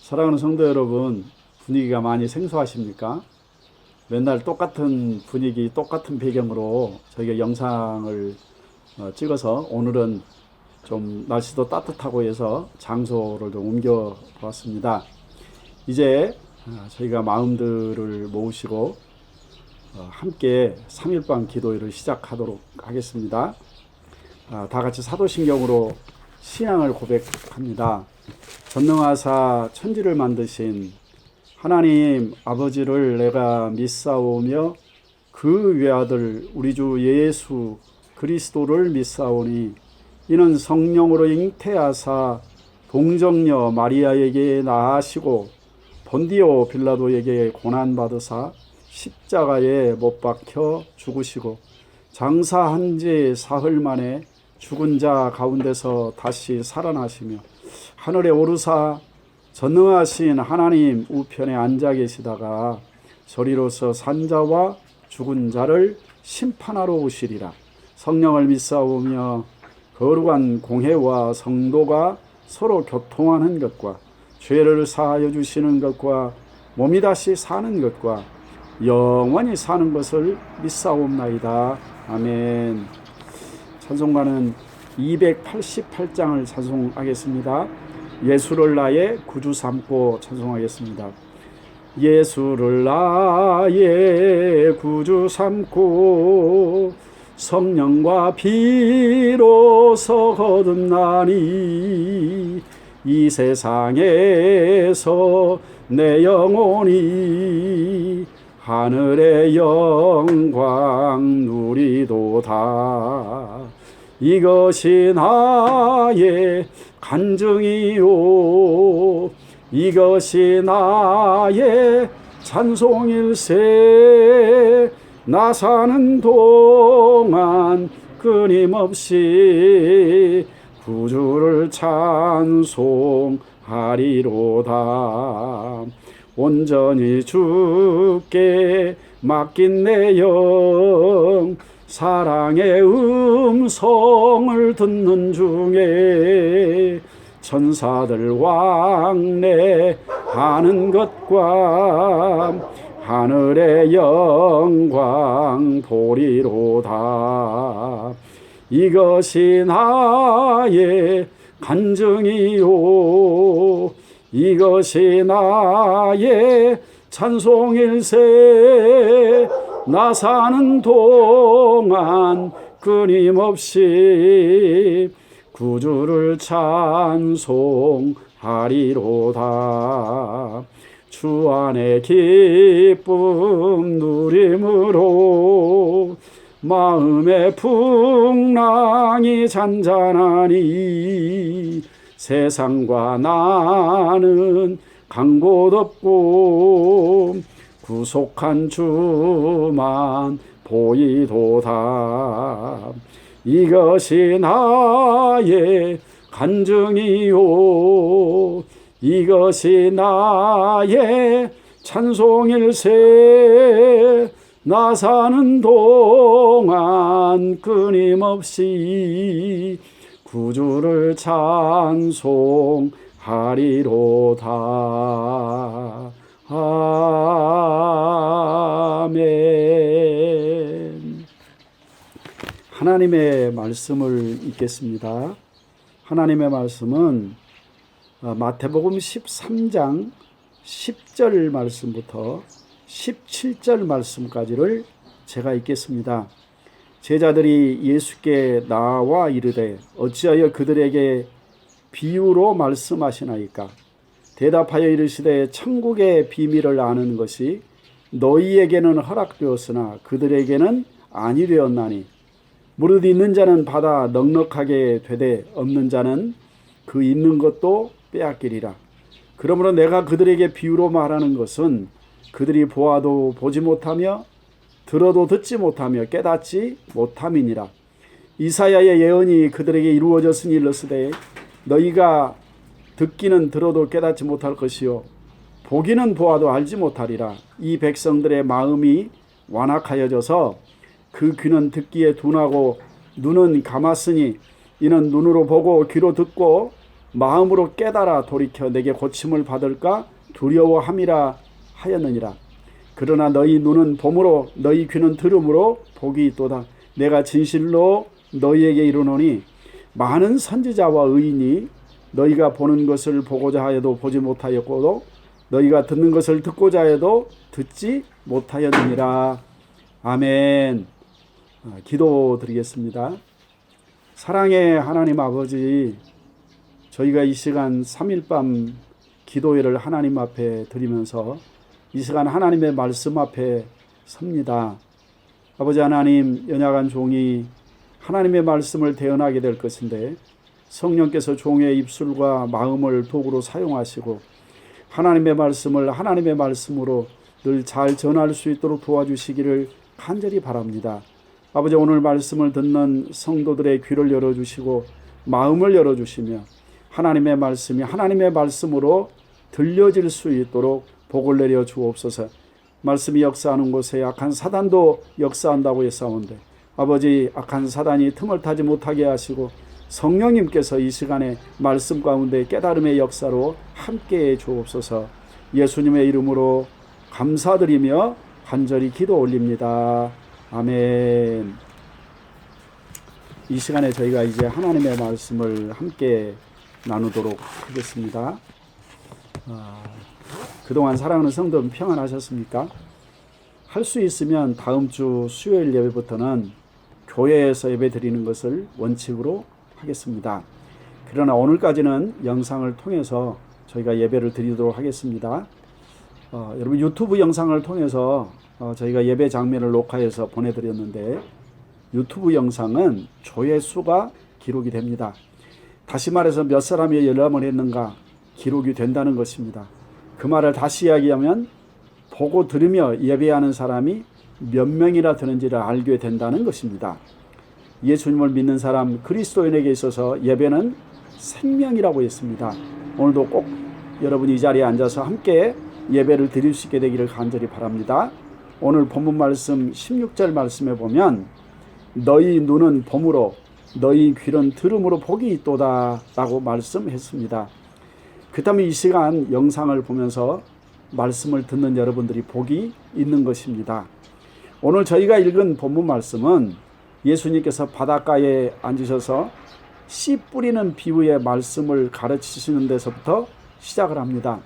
사랑하는 성도 여러분, 분위기가 많이 생소하십니까? 맨날 똑같은 분위기, 똑같은 배경으로 저희가 영상을 찍어서 오늘은 좀 날씨도 따뜻하고 해서 장소를 좀 옮겨 보았습니다. 이제 저희가 마음들을 모으시고 함께 3일반 기도회를 시작하도록 하겠습니다. 다 같이 사도신경으로 신앙을 고백합니다. 전능하사 천지를 만드신 하나님 아버지를 내가 믿사오며 그 외아들 우리 주 예수 그리스도를 믿사오니 이는 성령으로 잉태하사 동정녀 마리아에게 나아시고 본디오 빌라도에게 고난받으사 십자가에 못 박혀 죽으시고 장사한 지 사흘 만에 죽은 자 가운데서 다시 살아나시며 하늘에 오르사 전능하신 하나님 우편에 앉아 계시다가 저리로서 산자와 죽은 자를 심판하러 오시리라. 성령을 믿사오며 거룩한 공회와 성도가 서로 교통하는 것과 죄를 사하여 주시는 것과 몸이 다시 사는 것과 영원히 사는 것을 믿사옵나이다. 아멘. 찬송가는 288장을 찬송하겠습니다. 예수를 나의 구주 삼고 찬송하겠습니다. 예수를 나의 구주 삼고 성령과 피로서 거듭나니 이 세상에서 내 영혼이 하늘의 영광 누리도다. 이것이 나의 간증이요 이것이 나의 찬송일세. 나 사는 동안 끊임없이 구주를 찬송하리로다. 온전히 주께 맡긴 내 영 사랑의 음성을 듣는 중에 천사들 왕래하는 것과 하늘의 영광 보리로다. 이것이 나의 간증이요 이것이 나의 찬송일세. 나 사는 동안 끊임없이 구주를 찬송하리로다. 주 안에 기쁨 누림으로 마음의 풍랑이 잔잔하니 세상과 나는 간 곳 없고 구속한 주만 보이도다. 이것이 나의 간증이요 이것이 나의 찬송일세. 나 사는 동안 끊임없이 구주를 찬송하리로다. 아멘. 하나님의 말씀을 읽겠습니다. 하나님의 말씀은 마태복음 13장 10절 말씀부터 17절 말씀까지를 제가 읽겠습니다. 제자들이 예수께 나와 이르되 어찌하여 그들에게 비유로 말씀하시나이까? 대답하여 이르시되 천국의 비밀을 아는 것이 너희에게는 허락되었으나 그들에게는 아니 되었나니 무릇 있는 자는 받아 넉넉하게 되되 없는 자는 그 있는 것도 빼앗기리라. 그러므로 내가 그들에게 비유로 말하는 것은 그들이 보아도 보지 못하며 들어도 듣지 못하며 깨닫지 못함이니라. 이사야의 예언이 그들에게 이루어졌으니 일렀으되 너희가 듣기는 들어도 깨닫지 못할 것이요 보기는 보아도 알지 못하리라. 이 백성들의 마음이 완악하여져서 그 귀는 듣기에 둔하고 눈은 감았으니 이는 눈으로 보고 귀로 듣고 마음으로 깨달아 돌이켜 내게 고침을 받을까 두려워함이라 하였느니라. 그러나 너희 눈은 봄으로 너희 귀는 들음으로 복이 있도다. 내가 진실로 너희에게 이르노니 많은 선지자와 의인이 너희가 보는 것을 보고자 하여도 보지 못하였고 너희가 듣는 것을 듣고자 해도 듣지 못하였느니라. 아멘. 기도드리겠습니다. 사랑의 하나님 아버지, 저희가 이 시간 3일밤 기도회를 하나님 앞에 드리면서 이 시간 하나님의 말씀 앞에 섭니다. 아버지 하나님, 연약한 종이 하나님의 말씀을 대언하게 될 것인데 성령께서 종의 입술과 마음을 도구로 사용하시고 하나님의 말씀을 하나님의 말씀으로 늘 잘 전할 수 있도록 도와주시기를 간절히 바랍니다. 아버지, 오늘 말씀을 듣는 성도들의 귀를 열어주시고 마음을 열어주시며 하나님의 말씀이 하나님의 말씀으로 들려질 수 있도록 복을 내려 주옵소서. 말씀이 역사하는 곳에 악한 사단도 역사한다고 했사온데 아버지, 악한 사단이 틈을 타지 못하게 하시고 성령님께서 이 시간에 말씀 가운데 깨달음의 역사로 함께해 주옵소서. 예수님의 이름으로 감사드리며 간절히 기도 올립니다. 아멘. 이 시간에 저희가 이제 하나님의 말씀을 함께 나누도록 하겠습니다. 그동안 사랑하는 성도 평안하셨습니까? 할 수 있으면 다음 주 수요일 예배부터는 교회에서 예배 드리는 것을 원칙으로 하겠습니다. 그러나 오늘까지는 영상을 통해서 저희가 예배를 드리도록 하겠습니다. 여러분, 유튜브 영상을 통해서 저희가 예배 장면을 녹화해서 보내드렸는데 유튜브 영상은 조회수가 기록이 됩니다. 다시 말해서 몇 사람이 열람을 했는가 기록이 된다는 것입니다. 그 말을 다시 이야기하면 보고 들으며 예배하는 사람이 몇 명이나 되는지를 알게 된다는 것입니다. 예수님을 믿는 사람, 그리스도인에게 있어서 예배는 생명이라고 했습니다. 오늘도 꼭 여러분이 이 자리에 앉아서 함께 예배를 드릴 수 있게 되기를 간절히 바랍니다. 오늘 본문 말씀 16절 말씀에 보면 너희 눈은 봄으로 너희 귀는 들음으로 복이 있도다 라고 말씀했습니다. 그렇다면 이 시간 영상을 보면서 말씀을 듣는 여러분들이 복이 있는 것입니다. 오늘 저희가 읽은 본문 말씀은 예수님께서 바닷가에 앉으셔서 씨 뿌리는 비유의 말씀을 가르치시는 데서부터 시작을 합니다.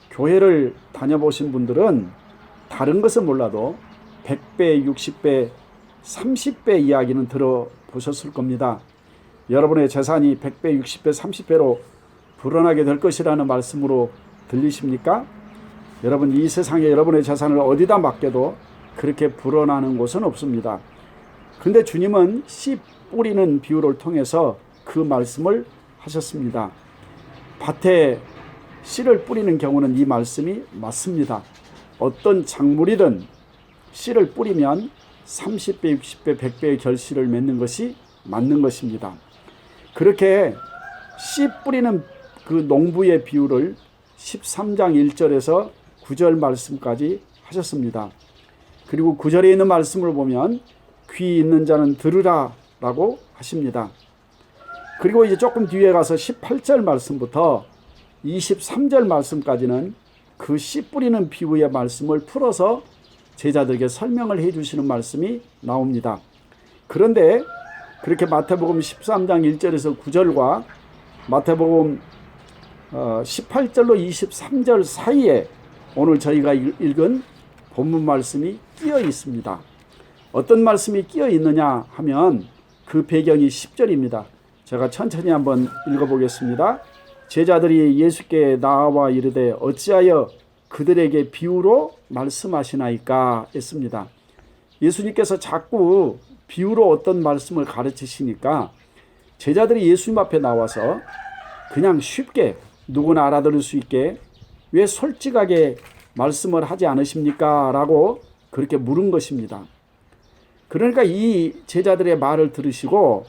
교회를 다녀보신 분들은 다른 것은 몰라도 100배, 60배, 30배 이야기는 들어보셨을 겁니다. 여러분의 재산이 100배, 60배, 30배로 불어나게 될 것이라는 말씀으로 들리십니까? 여러분, 이 세상에 여러분의 재산을 어디다 맡겨도 그렇게 불어나는 곳은 없습니다. 그런데 주님은 씨 뿌리는 비유를 통해서 그 말씀을 하셨습니다. 밭에 씨를 뿌리는 경우는 이 말씀이 맞습니다. 어떤 작물이든 씨를 뿌리면 30배, 60배, 100배의 결실을 맺는 것이 맞는 것입니다. 그렇게 씨 뿌리는 그 농부의 비유를 13장 1절에서 9절 말씀까지 하셨습니다. 그리고 9절에 있는 말씀을 보면 귀 있는 자는 들으라 라고 하십니다. 그리고 이제 조금 뒤에 가서 18절 말씀부터 23절 말씀까지는 그 씨 뿌리는 비유의 말씀을 풀어서 제자들에게 설명을 해주시는 말씀이 나옵니다. 그런데 그렇게 마태복음 13장 1절에서 9절과 마태복음 18절로 23절 사이에 오늘 저희가 읽은 본문 말씀이 끼어 있습니다. 어떤 말씀이 끼어 있느냐 하면 그 배경이 10절입니다. 제가 천천히 한번 읽어보겠습니다. 제자들이 예수께 나와 이르되 어찌하여 그들에게 비유로 말씀하시나이까 했습니다. 예수님께서 자꾸 비유로 어떤 말씀을 가르치시니까 제자들이 예수님 앞에 나와서 그냥 쉽게 누구나 알아들을 수 있게 왜 솔직하게 말씀을 하지 않으십니까? 라고 그렇게 물은 것입니다. 그러니까 이 제자들의 말을 들으시고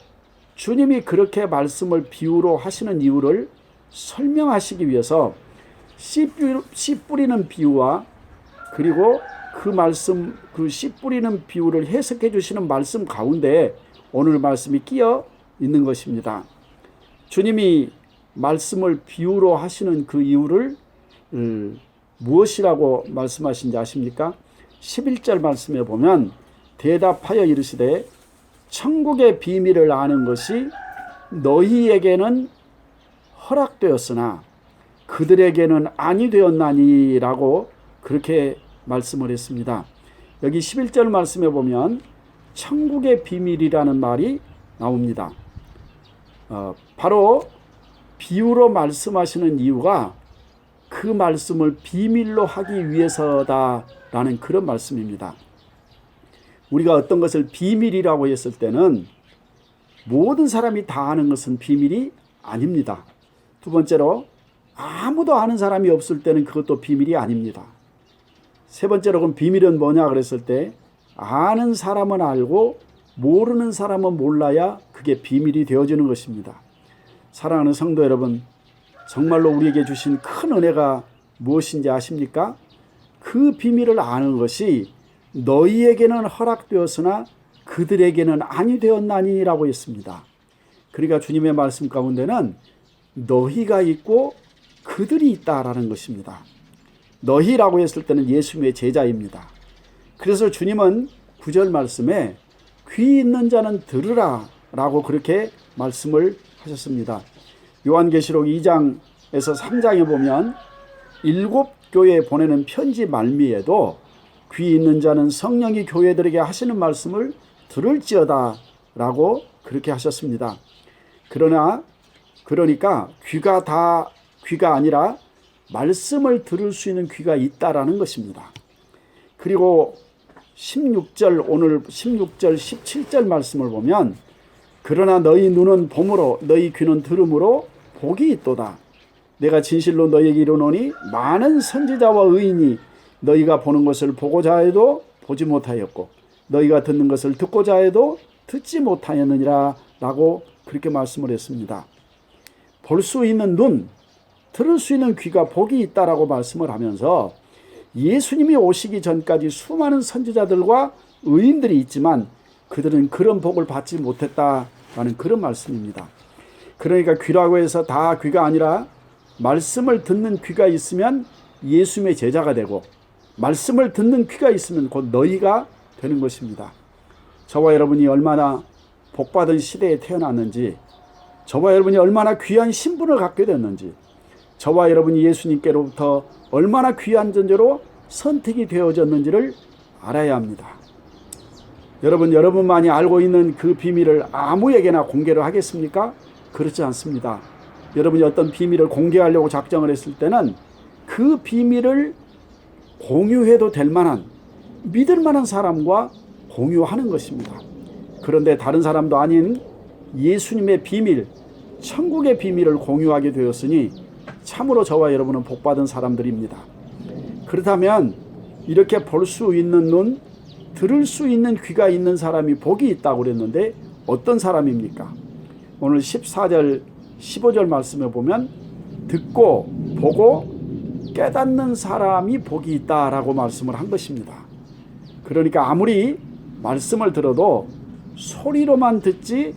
주님이 그렇게 말씀을 비유로 하시는 이유를 설명하시기 위해서 씨 뿌리는 비유와 그리고 그 말씀, 그 씨 뿌리는 비유를 해석해 주시는 말씀 가운데 오늘 말씀이 끼어 있는 것입니다. 주님이 말씀을 비유로 하시는 그 이유를 무엇이라고 말씀하신지 아십니까? 11절 말씀에 보면 대답하여 이르시되 천국의 비밀을 아는 것이 너희에게는 허락되었으나 그들에게는 아니 되었나니 라고 그렇게 말씀을 했습니다. 여기 11절 말씀에 보면 천국의 비밀이라는 말이 나옵니다. 바로 비유로 말씀하시는 이유가 그 말씀을 비밀로 하기 위해서다라는 그런 말씀입니다. 우리가 어떤 것을 비밀이라고 했을 때는 모든 사람이 다 아는 것은 비밀이 아닙니다. 두 번째로 아무도 아는 사람이 없을 때는 그것도 비밀이 아닙니다. 세 번째로 그럼 비밀은 뭐냐 그랬을 때 아는 사람은 알고 모르는 사람은 몰라야 그게 비밀이 되어지는 것입니다. 사랑하는 성도 여러분, 정말로 우리에게 주신 큰 은혜가 무엇인지 아십니까? 그 비밀을 아는 것이 너희에게는 허락되었으나 그들에게는 아니 되었나니라고 했습니다. 그러니까 주님의 말씀 가운데는 너희가 있고 그들이 있다라는 것입니다. 너희라고 했을 때는 예수님의 제자입니다. 그래서 주님은 9절 말씀에 귀 있는 자는 들으라 라고 그렇게 말씀을 하셨습니다. 요한계시록 2장에서 3장에 보면 7 교회에 보내는 편지 말미에도 귀 있는 자는 성령이 교회들에게 하시는 말씀을 들을지어다 라고 그렇게 하셨습니다. 그러니까 귀가 아니라 말씀을 들을 수 있는 귀가 있다라는 것입니다. 그리고 16절, 오늘 16절, 17절 말씀을 보면 그러나 너희 눈은 봄으로 너희 귀는 들음으로 복이 있도다. 내가 진실로 너희에게 이르노니 많은 선지자와 의인이 너희가 보는 것을 보고자 해도 보지 못하였고 너희가 듣는 것을 듣고자 해도 듣지 못하였느니라 라고 그렇게 말씀을 했습니다. 볼 수 있는 눈, 들을 수 있는 귀가 복이 있다라고 말씀을 하면서 예수님이 오시기 전까지 수많은 선지자들과 의인들이 있지만 그들은 그런 복을 받지 못했다라는 그런 말씀입니다. 그러니까 귀라고 해서 다 귀가 아니라 말씀을 듣는 귀가 있으면 예수님의 제자가 되고 말씀을 듣는 귀가 있으면 곧 너희가 되는 것입니다. 저와 여러분이 얼마나 복받은 시대에 태어났는지, 저와 여러분이 얼마나 귀한 신분을 갖게 됐는지, 저와 여러분이 예수님께로부터 얼마나 귀한 존재로 선택이 되어졌는지를 알아야 합니다. 여러분만이 알고 있는 그 비밀을 아무에게나 공개를 하겠습니까? 그렇지 않습니다. 여러분이 어떤 비밀을 공개하려고 작정을 했을 때는 그 비밀을 공유해도 될 만한, 믿을 만한 사람과 공유하는 것입니다. 그런데 다른 사람도 아닌 예수님의 비밀, 천국의 비밀을 공유하게 되었으니 참으로 저와 여러분은 복받은 사람들입니다. 그렇다면 이렇게 볼 수 있는 눈, 들을 수 있는 귀가 있는 사람이 복이 있다고 그랬는데 어떤 사람입니까? 오늘 14절, 15절 말씀에 보면 듣고 보고 깨닫는 사람이 복이 있다라고 말씀을 한 것입니다. 그러니까 아무리 말씀을 들어도 소리로만 듣지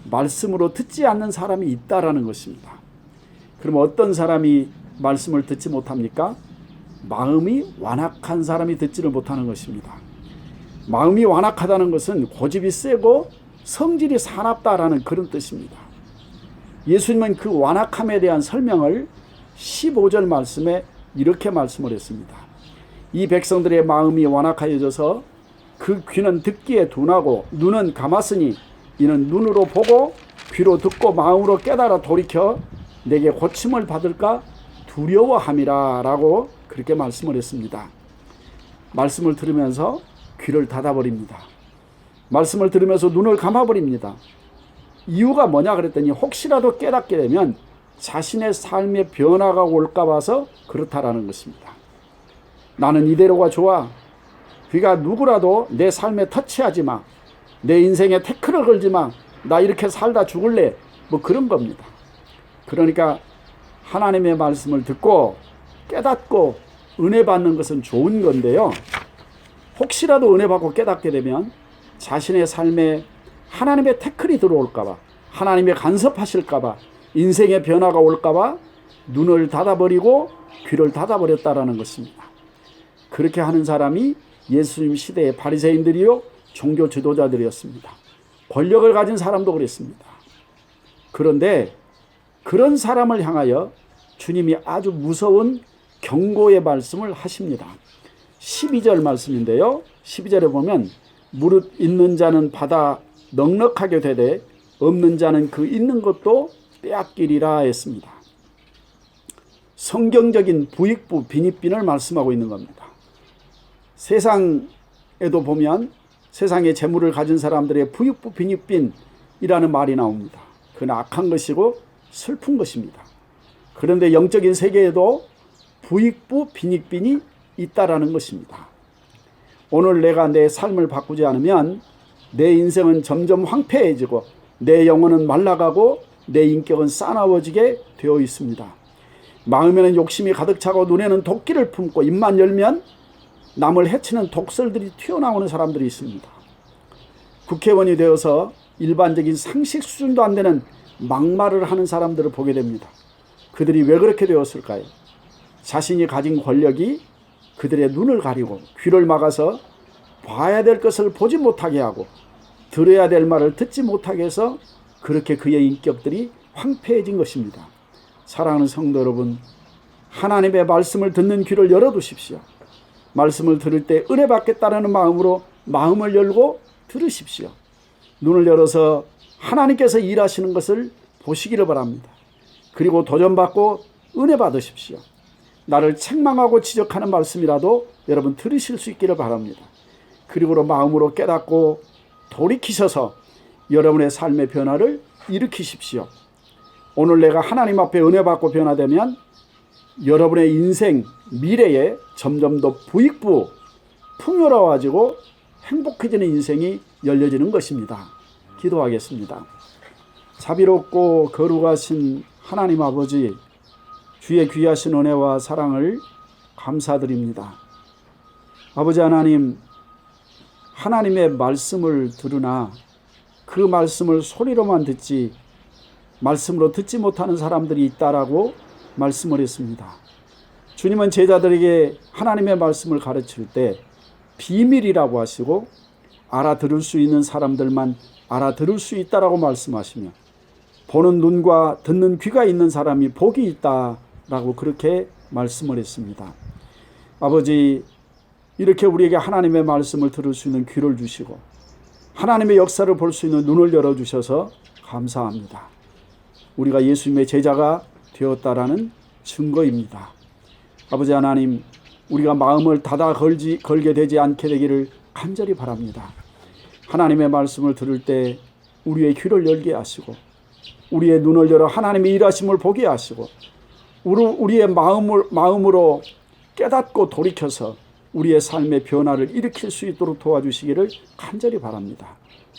말씀으로 듣지 않는 사람이 있다라는 것입니다. 그럼 어떤 사람이 말씀을 듣지 못합니까? 마음이 완악한 사람이 듣지를 못하는 것입니다. 마음이 완악하다는 것은 고집이 세고 성질이 사납다라는 그런 뜻입니다. 예수님은 그 완악함에 대한 설명을 15절 말씀에 이렇게 말씀을 했습니다. 이 백성들의 마음이 완악하여져서 그 귀는 듣기에 둔하고 눈은 감았으니 이는 눈으로 보고 귀로 듣고 마음으로 깨달아 돌이켜 내게 고침을 받을까 두려워함이라 라고 그렇게 말씀을 했습니다. 말씀을 들으면서 귀를 닫아버립니다. 말씀을 들으면서 눈을 감아버립니다. 이유가 뭐냐 그랬더니 혹시라도 깨닫게 되면 자신의 삶의 변화가 올까 봐서 그렇다라는 것입니다. 나는 이대로가 좋아. 그러니까 누구라도 내 삶에 터치하지 마. 내 인생에 태클을 걸지 마. 나 이렇게 살다 죽을래. 뭐 그런 겁니다. 그러니까 하나님의 말씀을 듣고 깨닫고 은혜 받는 것은 좋은 건데요. 혹시라도 은혜 받고 깨닫게 되면 자신의 삶에 하나님의 태클이 들어올까 봐, 하나님의 간섭하실까 봐 인생의 변화가 올까봐 눈을 닫아버리고 귀를 닫아버렸다라는 것입니다. 그렇게 하는 사람이 예수님 시대의 바리새인들이요 종교 지도자들이었습니다. 권력을 가진 사람도 그랬습니다. 그런데 그런 사람을 향하여 주님이 아주 무서운 경고의 말씀을 하십니다. 12절 말씀인데요. 12절에 보면 무릇 있는 자는 받아 넉넉하게 되되 없는 자는 그 있는 것도 빼앗기리라 했습니다. 성경적인 부익부 빈익빈을 말씀하고 있는 겁니다. 세상에도 보면 세상에 재물을 가진 사람들의 부익부 빈익빈이라는 말이 나옵니다. 그건 악한 것이고 슬픈 것입니다. 그런데 영적인 세계에도 부익부 빈익빈이 있다라는 것입니다. 오늘 내가 내 삶을 바꾸지 않으면 내 인생은 점점 황폐해지고 내 영혼은 말라가고 내 인격은 싸나워지게 되어 있습니다. 마음에는 욕심이 가득 차고 눈에는 도끼를 품고 입만 열면 남을 해치는 독설들이 튀어나오는 사람들이 있습니다. 국회의원이 되어서 일반적인 상식 수준도 안 되는 막말을 하는 사람들을 보게 됩니다. 그들이 왜 그렇게 되었을까요? 자신이 가진 권력이 그들의 눈을 가리고 귀를 막아서 봐야 될 것을 보지 못하게 하고 들어야 될 말을 듣지 못하게 해서 그렇게 그의 인격들이 황폐해진 것입니다. 사랑하는 성도 여러분, 하나님의 말씀을 듣는 귀를 열어두십시오. 말씀을 들을 때 은혜 받겠다는 마음으로 마음을 열고 들으십시오. 눈을 열어서 하나님께서 일하시는 것을 보시기를 바랍니다. 그리고 도전받고 은혜 받으십시오. 나를 책망하고 지적하는 말씀이라도 여러분 들으실 수 있기를 바랍니다. 그리고 마음으로 깨닫고 돌이키셔서 여러분의 삶의 변화를 일으키십시오. 오늘 내가 하나님 앞에 은혜 받고 변화되면 여러분의 인생 미래에 점점 더 부익부 풍요로워지고 행복해지는 인생이 열려지는 것입니다. 기도하겠습니다. 자비롭고 거룩하신 하나님 아버지, 주의 귀하신 은혜와 사랑을 감사드립니다. 아버지 하나님, 하나님의 말씀을 들으나 그 말씀을 소리로만 듣지 말씀으로 듣지 못하는 사람들이 있다라고 말씀을 했습니다. 주님은 제자들에게 하나님의 말씀을 가르칠 때 비밀이라고 하시고 알아들을 수 있는 사람들만 알아들을 수 있다라고 말씀하시며 보는 눈과 듣는 귀가 있는 사람이 복이 있다라고 그렇게 말씀을 했습니다. 아버지, 이렇게 우리에게 하나님의 말씀을 들을 수 있는 귀를 주시고 하나님의 역사를 볼 수 있는 눈을 열어주셔서 감사합니다. 우리가 예수님의 제자가 되었다라는 증거입니다. 아버지 하나님, 우리가 마음을 닫아 걸게 되지 않게 되기를 간절히 바랍니다. 하나님의 말씀을 들을 때 우리의 귀를 열게 하시고 우리의 눈을 열어 하나님의 일하심을 보게 하시고 우리의 마음으로 깨닫고 돌이켜서 우리의 삶의 변화를 일으킬 수 있도록 도와주시기를 간절히 바랍니다.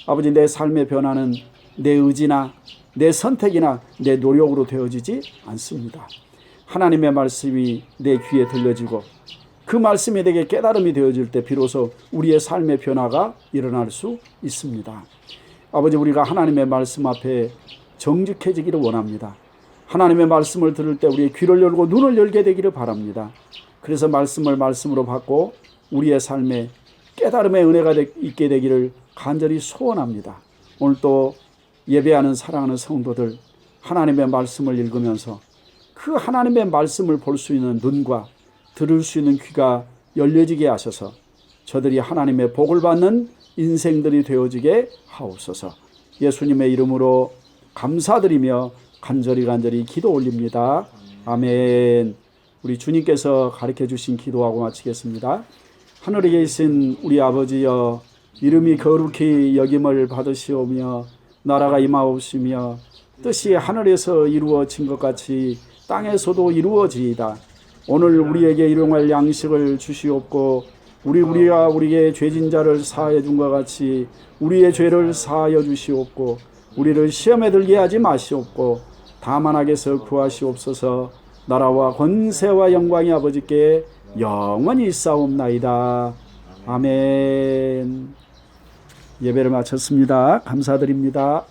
아버지, 내 삶의 변화는 내 의지나 내 선택이나 내 노력으로 되어지지 않습니다. 하나님의 말씀이 내 귀에 들려지고 그 말씀이 내게 깨달음이 되어질 때 비로소 우리의 삶의 변화가 일어날 수 있습니다. 아버지, 우리가 하나님의 말씀 앞에 정직해지기를 원합니다. 하나님의 말씀을 들을 때 우리의 귀를 열고 눈을 열게 되기를 바랍니다. 그래서 말씀을 말씀으로 받고 우리의 삶에 깨달음의 은혜가 있게 되기를 간절히 소원합니다. 오늘 또 예배하는 사랑하는 성도들, 하나님의 말씀을 읽으면서 그 하나님의 말씀을 볼 수 있는 눈과 들을 수 있는 귀가 열려지게 하셔서 저들이 하나님의 복을 받는 인생들이 되어지게 하옵소서. 예수님의 이름으로 감사드리며 간절히 기도 올립니다. 아멘. 우리 주님께서 가르쳐 주신 기도하고 마치겠습니다. 하늘에 계신 우리 아버지여, 이름이 거룩히 여김을 받으시오며 나라가 임하옵시며 뜻이 하늘에서 이루어진 것 같이 땅에서도 이루어지이다. 오늘 우리에게 일용할 양식을 주시옵고 우리가 우리의 죄진 자를 사하여 준 것 같이 우리의 죄를 사하여 주시옵고 우리를 시험에 들게 하지 마시옵고 다만 악에서 구하시옵소서. 나라와 권세와 영광이 아버지께 영원히 있사옵나이다. 아멘. 예배를 마쳤습니다. 감사드립니다.